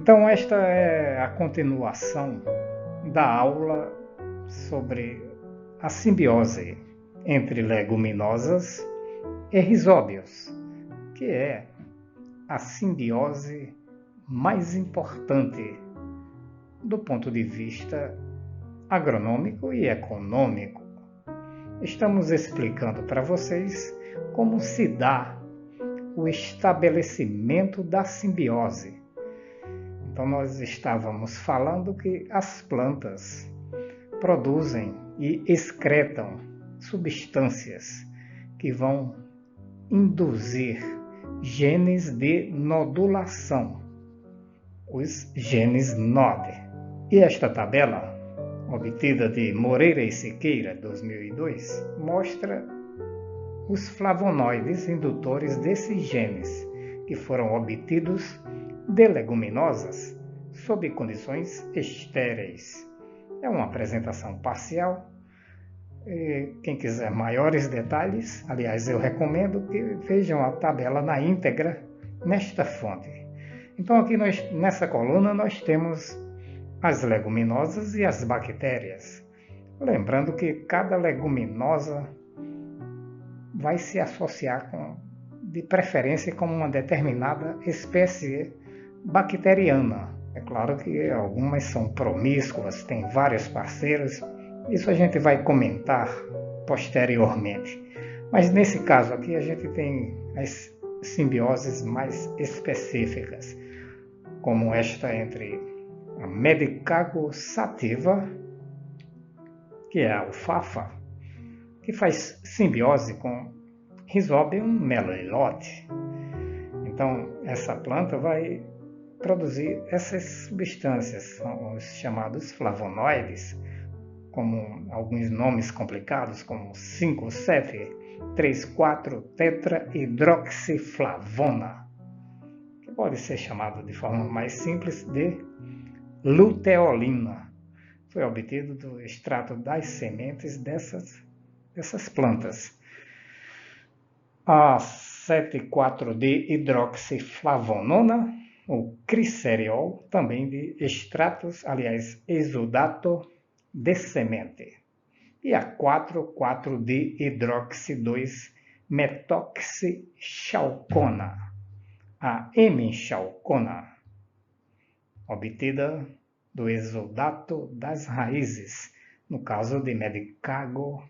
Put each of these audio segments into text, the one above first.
Então, esta é a continuação da aula sobre a simbiose entre leguminosas e rizóbios, que é a simbiose mais importante do ponto de vista agronômico e econômico. Estamos explicando para vocês como se dá o estabelecimento da simbiose. Então, nós estávamos falando que as plantas produzem e excretam substâncias que vão induzir genes de nodulação, os genes NOD. E esta tabela, obtida de Moreira e Siqueira, 2002, mostra os flavonoides indutores desses genes, que foram obtidos de leguminosas sob condições estéreis. É uma apresentação parcial. Quem quiser maiores detalhes, aliás, eu recomendo que vejam a tabela na íntegra nesta fonte. Então, aqui nessa coluna nós temos as leguminosas e as bactérias. Lembrando que cada leguminosa vai se associar de preferência com uma determinada espécie bacteriana. É claro que algumas são promíscuas, têm vários parceiros. Isso a gente vai comentar posteriormente. Mas nesse caso aqui a gente tem as simbioses mais específicas, como esta entre a Medicago sativa, que é a alfafa, que faz simbiose com Rhizobium melanoilote. Então, essa planta vai produzir essas substâncias, são os chamados flavonoides, como alguns nomes complicados, como 5,7,3,4-tetrahidroxiflavona, que pode ser chamado de forma mais simples de luteolina. Foi obtido do extrato das sementes dessas plantas. A 7,4-dihidroxiflavonona, o criseriol, também de extratos, aliás, exudato de semente. E a 4,4-dihidroxi-2-metoxichalcona, a hemichalcona, obtida do exudato das raízes, no caso de Medicago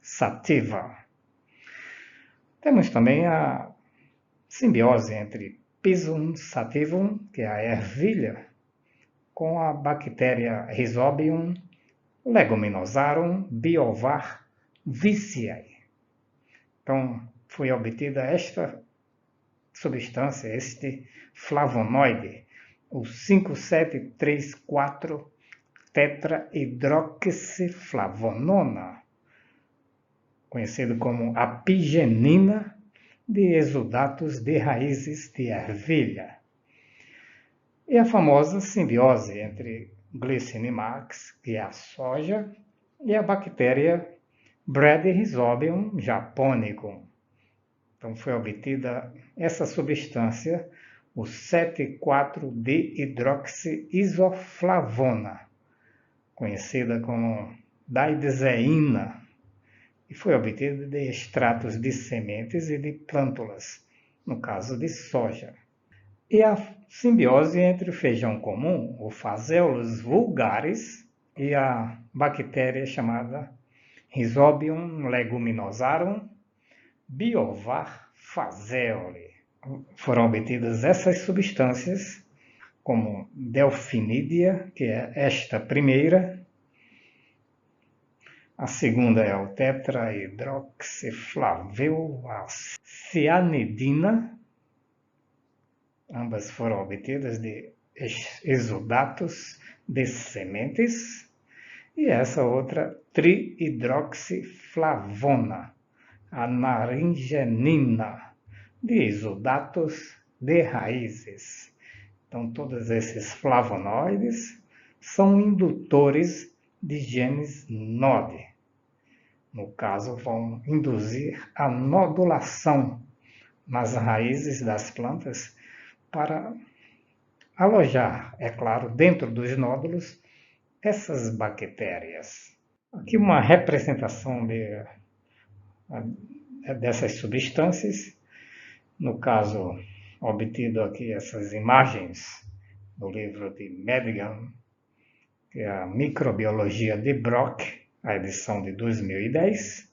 sativa. Temos também a simbiose entre Pisum sativum, que é a ervilha, com a bactéria Rhizobium leguminosarum biovar viciae. Então, foi obtida esta substância, este flavonoide, o 5,7,3,4-tetrahidroxiflavonona, conhecido como apigenina, de exudatos de raízes de ervilha. E a famosa simbiose entre Glycinimax, que é a soja, e a bactéria Bradyrhizobium japonicum. Então foi obtida essa substância, o 7,4-dihidroxiisoflavona, conhecida como didezeína, e foi obtida de extratos de sementes e de plântulas, no caso de soja. E a simbiose entre o feijão comum, o Phaseolus vulgaris, e a bactéria chamada Rhizobium leguminosarum biovar phaseoli. Foram obtidas essas substâncias, como delfinídea, que é esta primeira. A segunda é o tetrahidroxiflavil, a cianidina. Ambas foram obtidas de exudatos de sementes. E essa outra, trihidroxiflavona, a naringenina, de exudatos de raízes. Então, todos esses flavonoides são indutores de genes NOD. No caso, vão induzir a nodulação nas raízes das plantas para alojar, é claro, dentro dos nódulos, essas bactérias. Aqui uma representação dessas substâncias, no caso, obtido aqui essas imagens do livro de Madigan, que é a Microbiologia de Brock, a edição de 2010.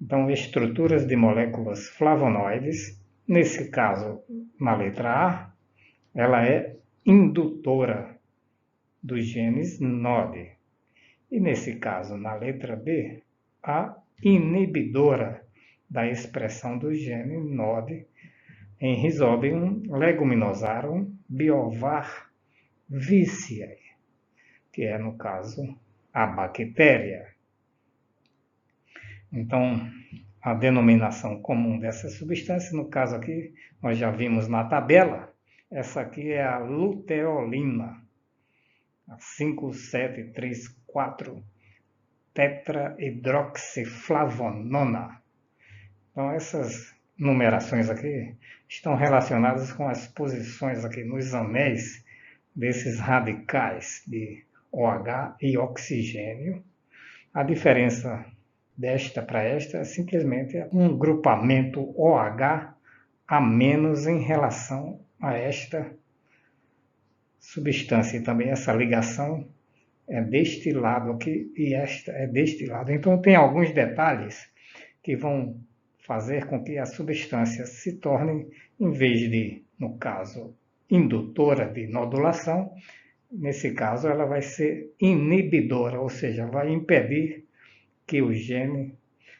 Então, estruturas de moléculas flavonoides, nesse caso, na letra A, ela é indutora dos genes NOD. E nesse caso, na letra B, a inibidora da expressão do gene NOD em Rhizobium leguminosarum biovar viciae, que é, no caso, a bactéria. Então, a denominação comum dessa substância, no caso aqui, nós já vimos na tabela, essa aqui é a luteolina, a 5,7,3,4 tetrahidroxiflavonona. Então, essas numerações aqui estão relacionadas com as posições aqui nos anéis desses radicais de OH e oxigênio. A diferença desta para esta é simplesmente um grupamento OH a menos em relação a esta substância. E também essa ligação é deste lado aqui e esta é deste lado. Então tem alguns detalhes que vão fazer com que a substância se torne, em vez de, no caso, indutora de nodulação, nesse caso ela vai ser inibidora, ou seja, vai impedir que o gene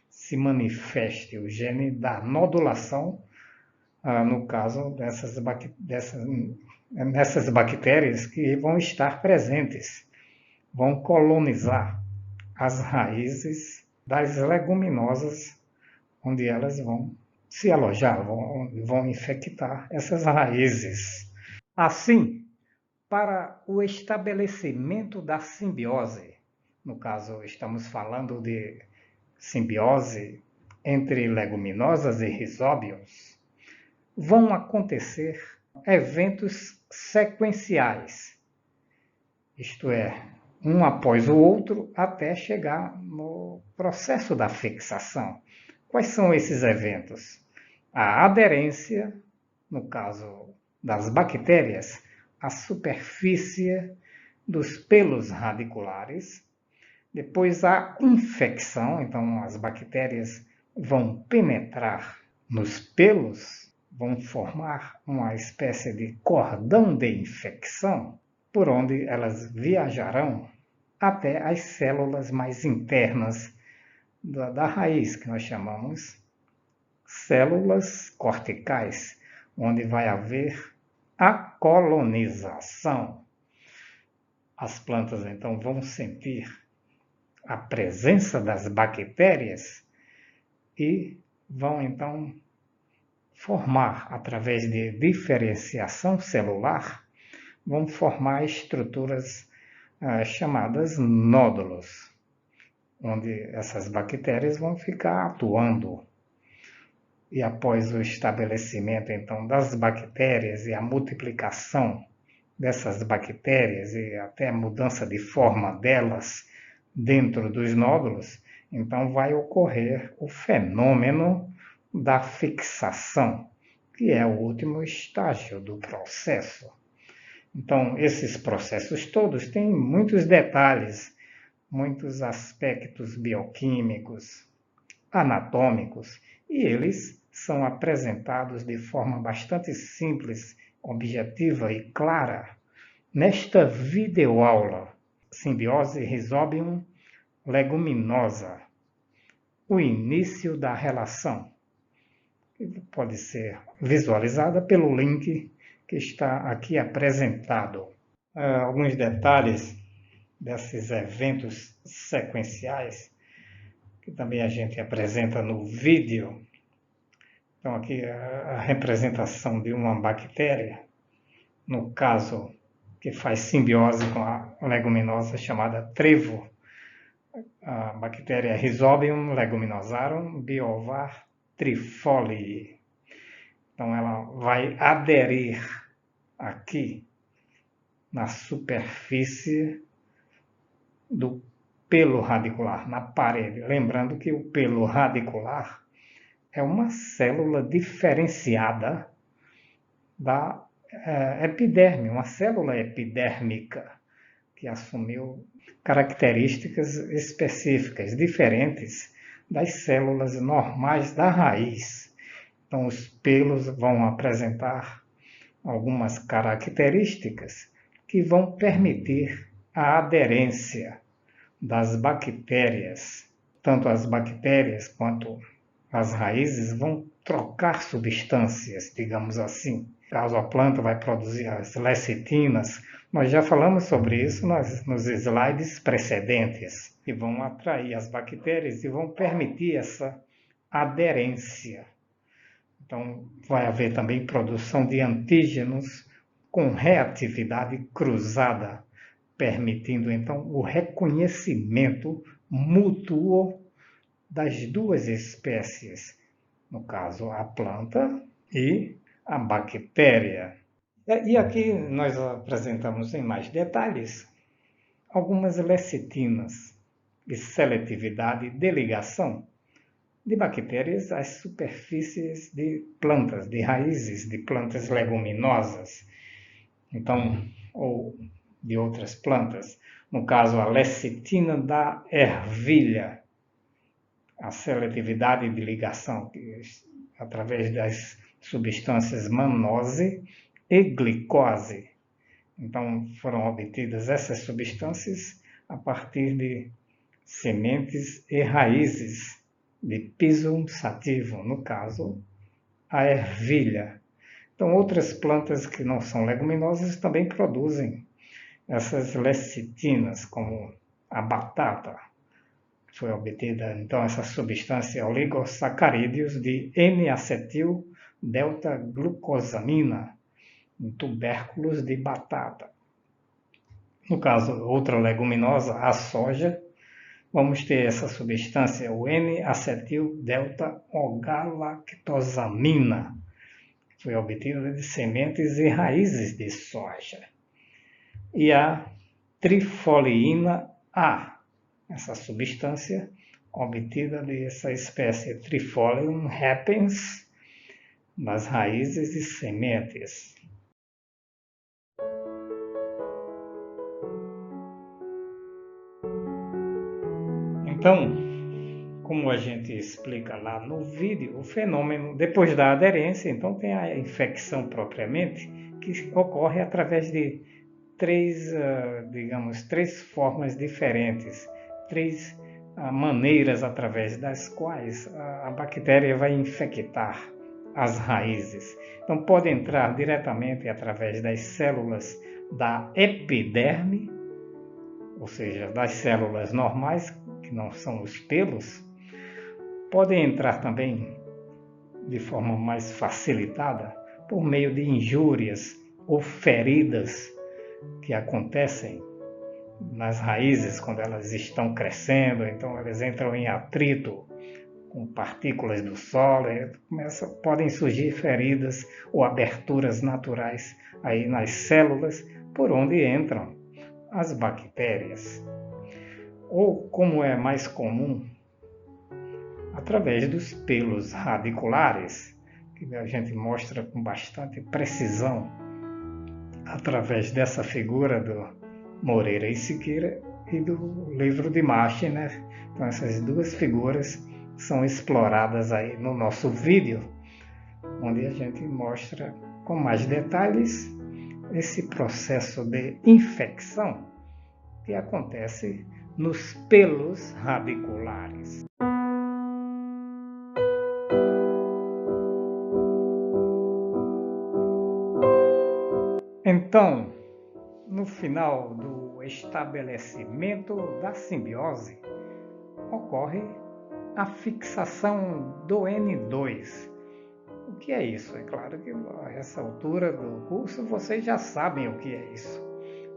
se manifeste, o gene da nodulação, no caso dessas bactérias que vão estar presentes, vão colonizar as raízes das leguminosas, onde elas vão se alojar, vão infectar essas raízes. Assim, para o estabelecimento da simbiose, no caso estamos falando de simbiose entre leguminosas e rhizóbios, vão acontecer eventos sequenciais, isto é, um após o outro até chegar no processo da fixação. Quais são esses eventos? A aderência, no caso das bactérias, à superfície dos pelos radiculares. Depois a infecção, então as bactérias vão penetrar nos pelos, vão formar uma espécie de cordão de infecção, por onde elas viajarão até as células mais internas da raiz, que nós chamamos células corticais, onde vai haver a colonização. As plantas, então, vão sentir a presença das bactérias e vão, então, formar, através de diferenciação celular, vão formar estruturas chamadas nódulos, onde essas bactérias vão ficar atuando. E após o estabelecimento, então, das bactérias e a multiplicação dessas bactérias e até a mudança de forma delas dentro dos nódulos, então vai ocorrer o fenômeno da fixação, que é o último estágio do processo. Então, esses processos todos têm muitos detalhes, muitos aspectos bioquímicos, anatômicos, e eles são apresentados de forma bastante simples, objetiva e clara nesta videoaula Simbiose Rhizobium leguminosa, o início da relação, que pode ser visualizada pelo link que está aqui apresentado. Alguns detalhes desses eventos sequenciais, que também a gente apresenta no vídeo. Então aqui a representação de uma bactéria, no caso que faz simbiose com a leguminosa chamada trevo, a bactéria Rhizobium leguminosarum biovar trifolii. Então ela vai aderir aqui na superfície do pelo radicular, na parede. Lembrando que o pelo radicular é uma célula diferenciada da epiderme, uma célula epidérmica que assumiu características específicas, diferentes das células normais da raiz. Então, os pelos vão apresentar algumas características que vão permitir a aderência das bactérias. Tanto as bactérias quanto as raízes vão trocar substâncias, digamos assim. Caso a planta vai produzir as lecitinas, nós já falamos sobre isso nos slides precedentes, que vão atrair as bactérias e vão permitir essa aderência. Então, vai haver também produção de antígenos com reatividade cruzada, permitindo então o reconhecimento mútuo das duas espécies, no caso a planta e a bactéria. E aqui nós apresentamos em mais detalhes algumas lecitinas de seletividade de ligação de bactérias às superfícies de plantas, de raízes de plantas leguminosas, então, ou de outras plantas. No caso, a lecitina da ervilha, a seletividade de ligação através das substâncias mannose e glicose. Então, foram obtidas essas substâncias a partir de sementes e raízes de Pisum sativum, no caso, a ervilha. Então, outras plantas que não são leguminosas também produzem essas lecitinas, como a batata. Foi obtida, então, essa substância oligosacarídeos de N-acetil-delta-glucosamina em tubérculos de batata. No caso, outra leguminosa, a soja, vamos ter essa substância, o N-acetil-delta-ogalactosamina, que foi obtida de sementes e raízes de soja. E a trifoliina A, essa substância obtida dessa espécie Trifolium repens, nas raízes e sementes. Então, como a gente explica lá no vídeo, o fenômeno, depois da aderência, então tem a infecção propriamente, que ocorre através de três formas diferentes, três maneiras através das quais a bactéria vai infectar as raízes. Então, pode entrar diretamente através das células da epiderme, ou seja, das células normais, que não são os pelos. Podem entrar também de forma mais facilitada por meio de injúrias ou feridas que acontecem nas raízes quando elas estão crescendo, então elas entram em atrito com partículas do solo, podem surgir feridas ou aberturas naturais aí nas células por onde entram as bactérias. Ou, como é mais comum, através dos pelos radiculares, que a gente mostra com bastante precisão através dessa figura do Moreira e Siqueira e do livro de Martiner. Então, essas duas figuras são exploradas aí no nosso vídeo, onde a gente mostra com mais detalhes esse processo de infecção que acontece nos pelos radiculares. Então, no final do estabelecimento da simbiose, ocorre a fixação do N2. O que é isso? É claro que a essa altura do curso vocês já sabem o que é isso.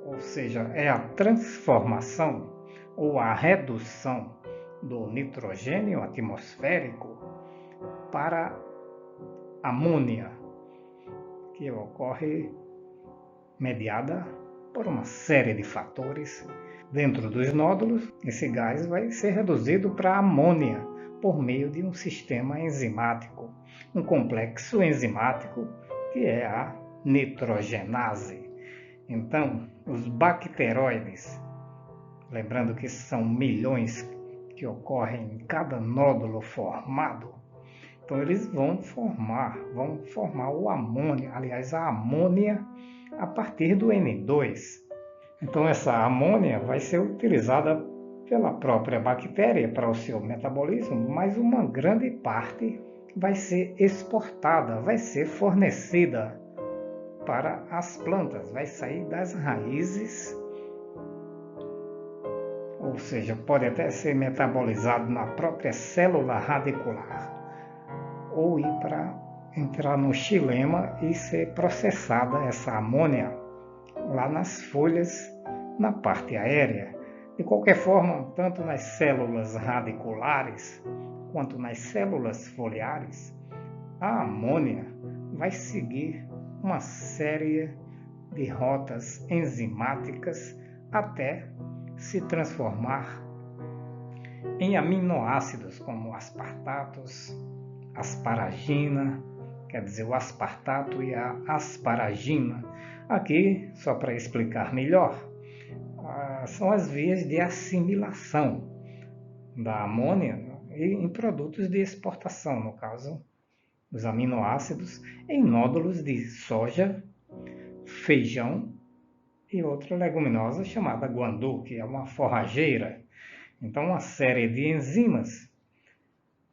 Ou seja, é a transformação ou a redução do nitrogênio atmosférico para amônia, que ocorre mediada por uma série de fatores. Dentro dos nódulos, esse gás vai ser reduzido para amônia por meio de um sistema enzimático, um complexo enzimático que é a nitrogenase. Então, os bacteroides, lembrando que são milhões que ocorrem em cada nódulo formado, então eles vão formar o amônia, aliás, a amônia a partir do N2. Então essa amônia vai ser utilizada pela própria bactéria para o seu metabolismo, mas uma grande parte vai ser exportada, vai ser fornecida para as plantas, vai sair das raízes, ou seja, pode até ser metabolizado na própria célula radicular, ou entrar no xilema e ser processada essa amônia lá nas folhas, na parte aérea. De qualquer forma, tanto nas células radiculares quanto nas células foliares, a amônia vai seguir uma série de rotas enzimáticas até se transformar em aminoácidos como aspartatos, asparagina, quer dizer, o aspartato e a asparagina. Aqui, só para explicar melhor, são as vias de assimilação da amônia em produtos de exportação, no caso, os aminoácidos, em nódulos de soja, feijão e outra leguminosa chamada guandu, que é uma forrageira. Então, uma série de enzimas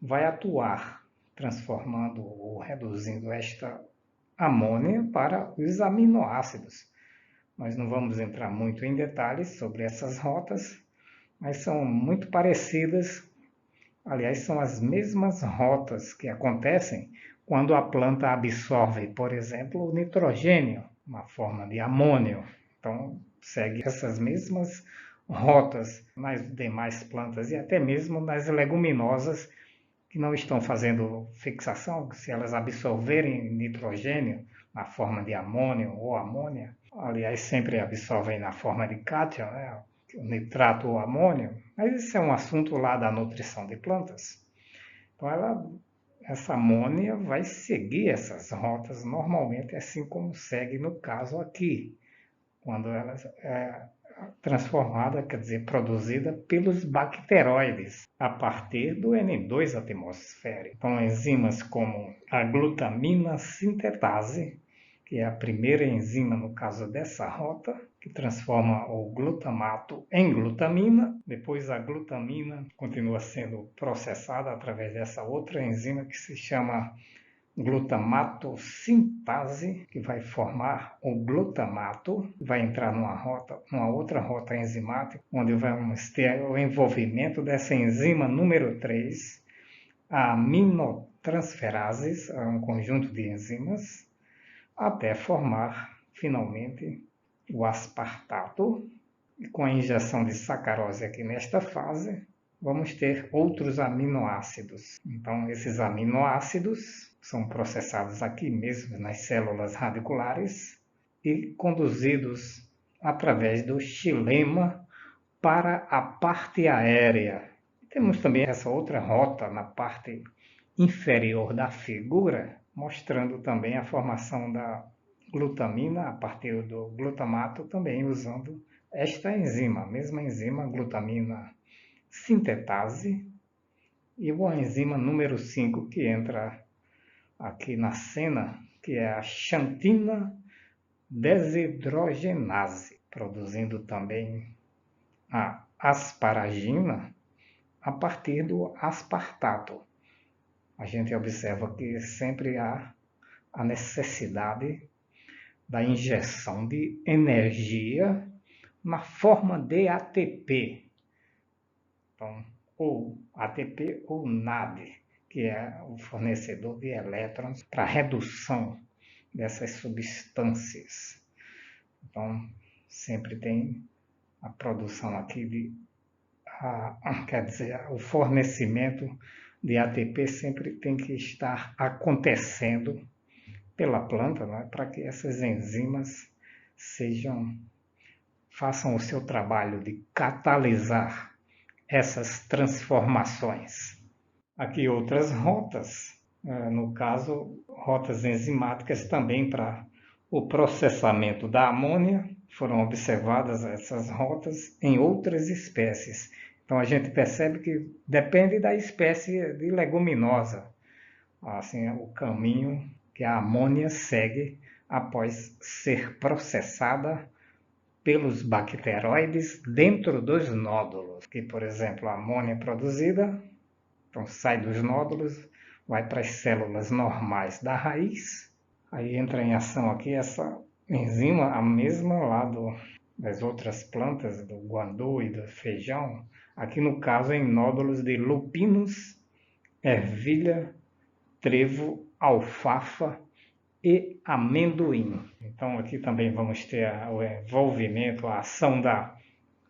vai atuar transformando ou reduzindo esta amônia para os aminoácidos. Nós não vamos entrar muito em detalhes sobre essas rotas, mas são muito parecidas. Aliás, são as mesmas rotas que acontecem quando a planta absorve, por exemplo, o nitrogênio, uma forma de amônio. Então, segue essas mesmas rotas nas demais plantas e até mesmo nas leguminosas que não estão fazendo fixação, se elas absorverem nitrogênio na forma de amônio ou amônia, aliás, sempre absorvem na forma de cátion, né? O nitrato ou amônio, mas isso é um assunto lá da nutrição de plantas. Então, essa amônia vai seguir essas rotas normalmente, assim como segue no caso aqui, quando ela é transformada, quer dizer, produzida pelos bacteroides a partir do N2 atmosférico. Então, enzimas como a glutamina sintetase, que é a primeira enzima no caso dessa rota, que transforma o glutamato em glutamina. Depois a glutamina continua sendo processada através dessa outra enzima que se chama glutamato sintase, que vai formar o glutamato, vai entrar numa outra rota enzimática, onde vamos ter o envolvimento dessa enzima número 3, a aminotransferases, um conjunto de enzimas, até formar finalmente o aspartato. E com a injeção de sacarose aqui nesta fase, vamos ter outros aminoácidos. Então, esses aminoácidos são processados aqui mesmo nas células radiculares e conduzidos através do xilema para a parte aérea. Temos também essa outra rota na parte inferior da figura, mostrando também a formação da glutamina a partir do glutamato, também usando esta enzima, a mesma enzima, glutamina sintetase, e uma enzima número 5 que entra aqui na cena, que é a xantina desidrogenase, produzindo também a asparagina a partir do aspartato. A gente observa que sempre há a necessidade da injeção de energia na forma de ATP. Então, ou ATP ou NAD, que é o fornecedor de elétrons para redução dessas substâncias. Então, sempre tem a produção aqui quer dizer, o fornecimento de ATP sempre tem que estar acontecendo pela planta, né, para que essas enzimas sejam façam o seu trabalho de catalisar essas transformações. Aqui outras rotas, no caso, rotas enzimáticas também para o processamento da amônia. Foram observadas essas rotas em outras espécies. Então a gente percebe que depende da espécie de leguminosa, assim, o caminho que a amônia segue após ser processada pelos bacteroides dentro dos nódulos. Que, por exemplo, a amônia produzida, então sai dos nódulos, vai para as células normais da raiz. Aí entra em ação aqui essa enzima, a mesma lá das outras plantas, do guandu e do feijão. Aqui no caso em nódulos de lupinos, ervilha, trevo, alfafa e amendoim. Então aqui também vamos ter o envolvimento, a ação da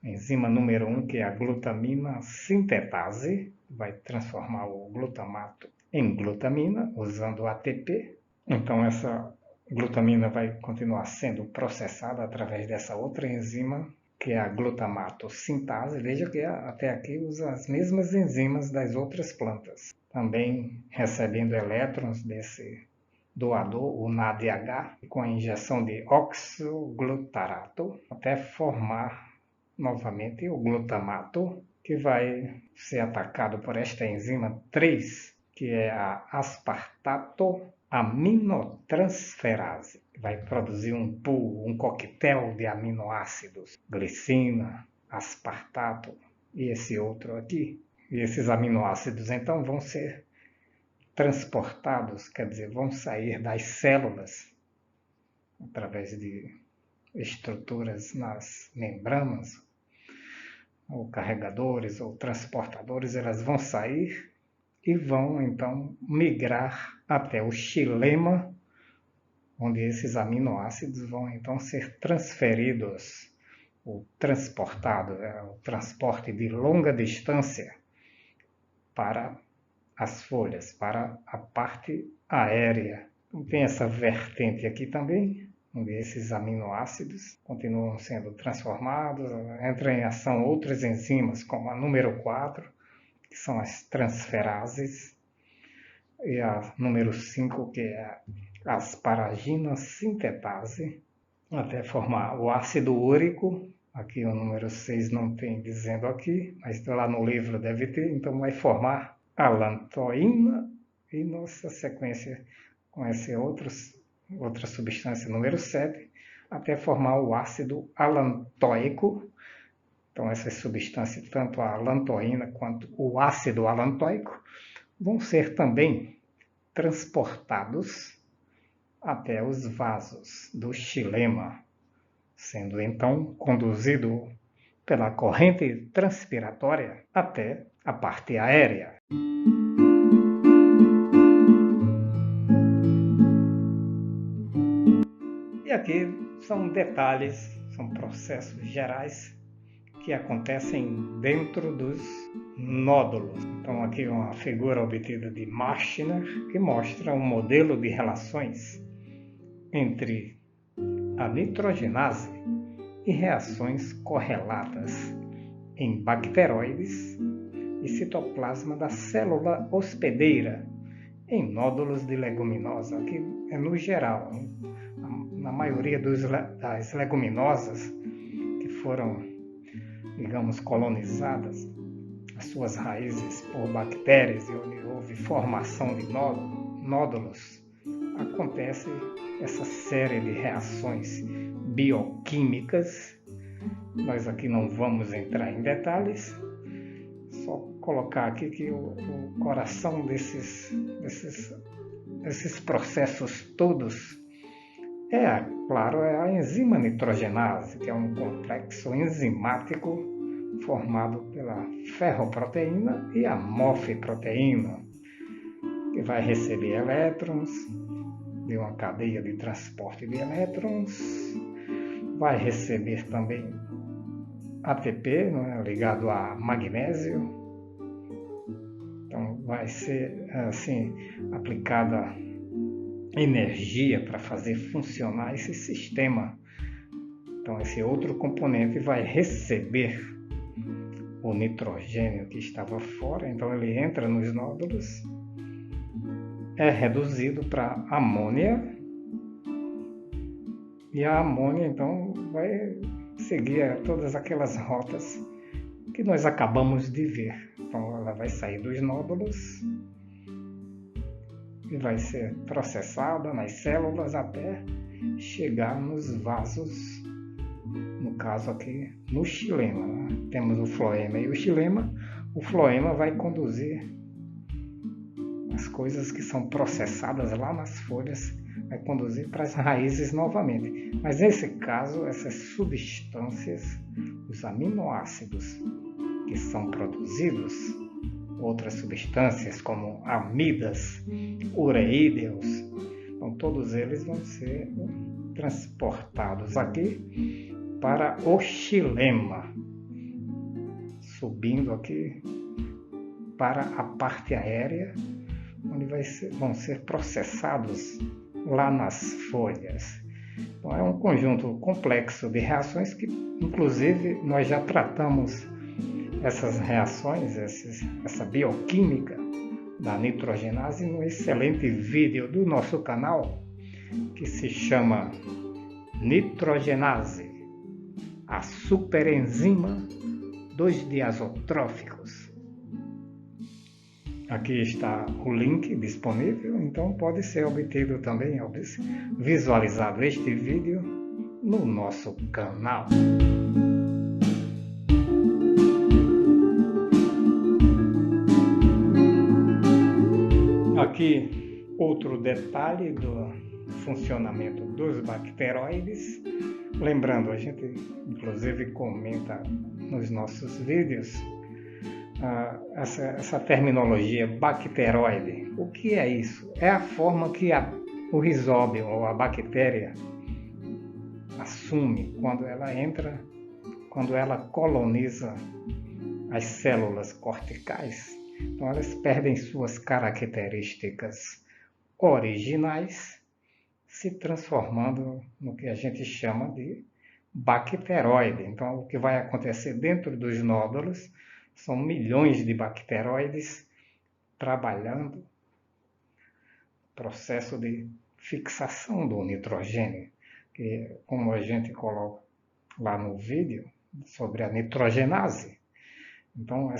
enzima número 1, que é a glutamina sintetase, vai transformar o glutamato em glutamina, usando ATP. Então essa glutamina vai continuar sendo processada através dessa outra enzima, que é a glutamato sintase. Veja que até aqui usa as mesmas enzimas das outras plantas. Também recebendo elétrons desse doador, o NADH, com a injeção de oxoglutarato, até formar novamente o glutamato, que vai ser atacado por esta enzima 3, que é a aspartato aminotransferase. Vai produzir um pool, um coquetel de aminoácidos, glicina, aspartato e esse outro aqui. E esses aminoácidos então vão ser transportados, quer dizer, vão sair das células através de estruturas nas membranas, ou carregadores ou transportadores, elas vão sair e vão então migrar até o xilema, onde esses aminoácidos vão então ser transferidos, ou transportados, o transporte de longa distância para as folhas, para a parte aérea. Então tem essa vertente aqui também, onde esses aminoácidos continuam sendo transformados, entram em ação outras enzimas, como a número 4, que são as transferases, e a número 5, que é a asparagina sintetase, até formar o ácido úrico. Aqui o número 6 não tem dizendo aqui, mas lá no livro deve ter, então vai formar a lantoína e nossa sequência com essa outra substância número 7, até formar o ácido alantóico. Então essas substâncias, tanto a lantoína quanto o ácido alantóico, vão ser também transportados até os vasos do xilema, sendo então conduzido pela corrente transpiratória até a parte aérea. E aqui são detalhes, são processos gerais que acontecem dentro dos nódulos. Então aqui uma figura obtida de Marshner, que mostra um modelo de relações entre a nitrogenase e reações correlatas em bacteroides e citoplasma da célula hospedeira em nódulos de leguminosa. Aqui é no geral, na maioria das leguminosas que foram, digamos, colonizadas, as suas raízes por bactérias e onde houve formação de nódulos, acontece essa série de reações bioquímicas. Nós aqui não vamos entrar em detalhes, só colocar aqui que o coração desses processos todos claro, é a enzima nitrogenase, que é um complexo enzimático formado pela ferroproteína e a mofeproteína, que vai receber elétrons de uma cadeia de transporte de elétrons, vai receber também ATP, ligado a magnésio. Então vai ser assim aplicada energia para fazer funcionar esse sistema. Então esse outro componente vai receber o nitrogênio que estava fora, então ele entra nos nódulos, é reduzido para amônia, e a amônia então vai seguir todas aquelas rotas que nós acabamos de ver. Então ela vai sair dos nódulos e vai ser processada nas células até chegar nos vasos, no caso aqui no xilema, né? Temos o floema e o xilema. O floema vai conduzir as coisas que são processadas lá nas folhas, vai conduzir para as raízes novamente. Mas nesse caso, essas substâncias, os aminoácidos que são produzidos, outras substâncias como amidas, ureídeos, então todos eles vão ser transportados aqui para o xilema, subindo aqui para a parte aérea, onde vão ser processados lá nas folhas. Então é um conjunto complexo de reações que, inclusive, nós já tratamos essas reações, essa bioquímica da nitrogenase no excelente vídeo do nosso canal, que se chama Nitrogenase, a superenzima dos diazotróficos. Aqui está o link disponível, então pode ser obtido também, visualizado este vídeo no nosso canal. Aqui outro detalhe do funcionamento dos bacteroides. Lembrando, a gente inclusive comenta nos nossos vídeos essa terminologia bacteroide. O que é isso? É a forma que o rizóbio ou a bactéria assume quando ela coloniza as células corticais. Então elas perdem suas características originais, se transformando no que a gente chama de bacteroide. Então o que vai acontecer dentro dos nódulos são milhões de bacteroides trabalhando no processo de fixação do nitrogênio, que, como a gente coloca lá no vídeo sobre a nitrogenase. Então, o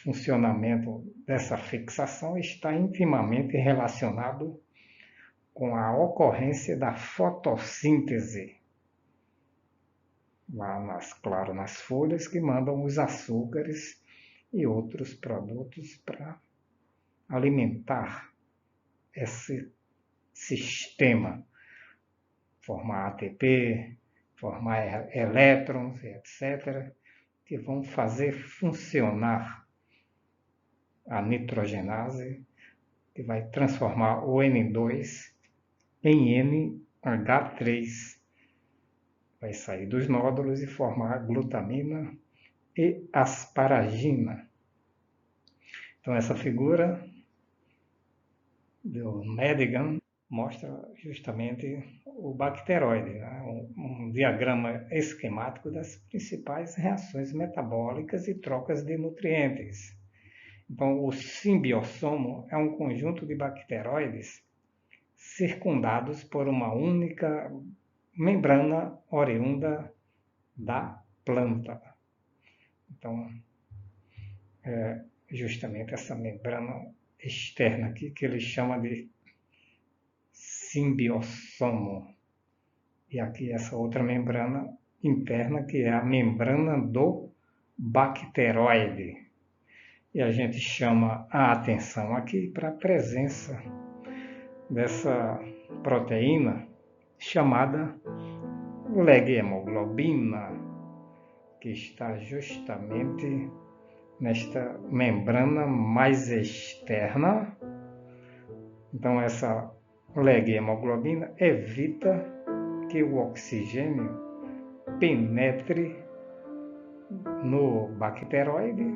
funcionamento dessa fixação está intimamente relacionado com a ocorrência da fotossíntese, lá nas folhas, que mandam os açúcares e outros produtos para alimentar esse sistema, formar ATP, formar elétrons, etc., que vão fazer funcionar a nitrogenase, que vai transformar o N2 em NH3. Vai sair dos nódulos e formar glutamina e asparagina. Então essa figura do Madigan mostra justamente o bacteroide, né? Um diagrama esquemático das principais reações metabólicas e trocas de nutrientes. Então, o simbiossomo é um conjunto de bacteroides circundados por uma única membrana oriunda da planta. Então, é justamente essa membrana externa aqui que ele chama de simbiossomo. E aqui essa outra membrana interna, que é a membrana do bacteroide. E a gente chama a atenção aqui para a presença dessa proteína chamada leghemoglobina, que está justamente nesta membrana mais externa. Então essa leghemoglobina evita que o oxigênio penetre no bacteroide,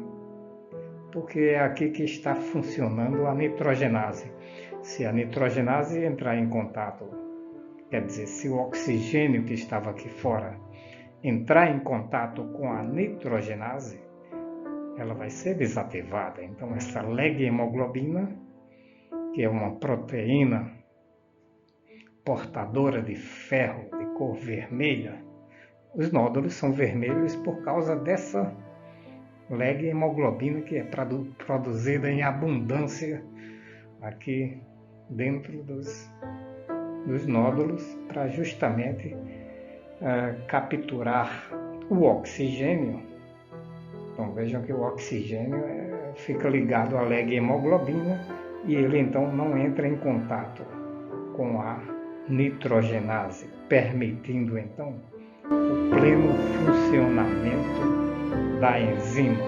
porque é aqui que está funcionando a nitrogenase. Se a nitrogenase entrar em contato, quer dizer, se o oxigênio que estava aqui fora entrar em contato com a nitrogenase, ela vai ser desativada. Então, essa leg-hemoglobina, que é uma proteína portadora de ferro de cor vermelha, os nódulos são vermelhos por causa dessa leg-hemoglobina que é produzida em abundância aqui dentro dos nódulos para justamente capturar o oxigênio. Então vejam que o oxigênio fica ligado à leg-hemoglobina e ele então não entra em contato com a nitrogenase, permitindo então o pleno funcionamento da enzima.